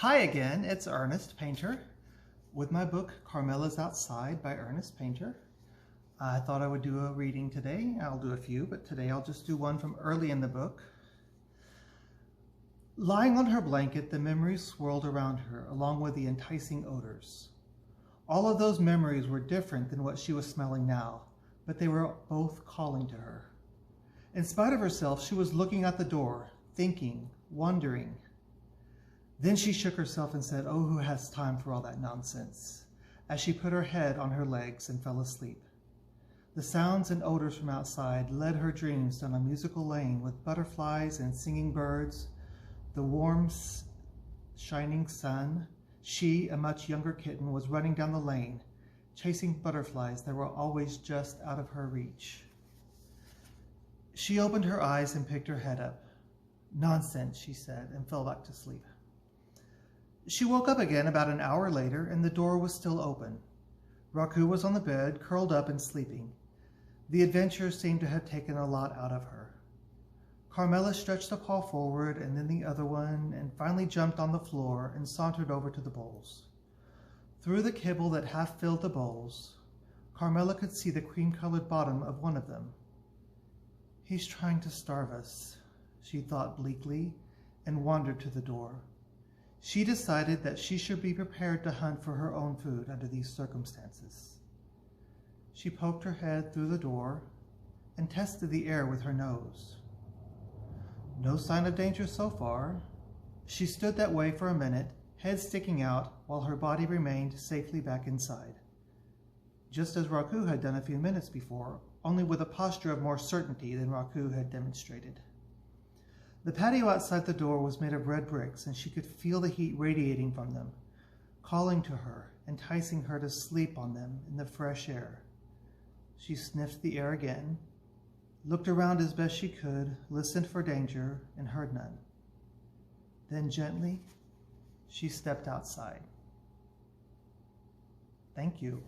Hi again, it's Ernest Painter with my book Carmela's Outside by Ernest Painter. I thought I would do a reading today. I'll do a few, but today I'll just do one from early in the book. Lying on her blanket, the memories swirled around her, along with the enticing odors. All of those memories were different than what she was smelling now, but they were both calling to her. In spite of herself, she was looking at the door, thinking, wondering. Then she shook herself and said, "Oh, who has time for all that nonsense?" as she put her head on her legs and fell asleep. The sounds and odors from outside led her dreams down a musical lane with butterflies and singing birds, the warm, shining sun. She, a much younger kitten, was running down the lane, chasing butterflies that were always just out of her reach. She opened her eyes and picked her head up. "Nonsense," she said, and fell back to sleep. She woke up again about an hour later, and the door was still open. Raku was on the bed, curled up and sleeping. The adventure seemed to have taken a lot out of her. Carmela stretched a paw forward and then the other one, and finally jumped on the floor and sauntered over to the bowls. Through the kibble that half filled the bowls, Carmela could see the cream-colored bottom of one of them. "He's trying to starve us," she thought bleakly, and wandered to the door. She decided that she should be prepared to hunt for her own food under these circumstances. She poked her head through the door and tested the air with her nose. No sign of danger so far. She stood that way for a minute, head sticking out, while her body remained safely back inside. Just as Raku had done a few minutes before, only with a posture of more certainty than Raku had demonstrated. The patio outside the door was made of red bricks, and she could feel the heat radiating from them, calling to her, enticing her to sleep on them in the fresh air. She sniffed the air again, looked around as best she could, listened for danger, and heard none. Then gently, she stepped outside. Thank you.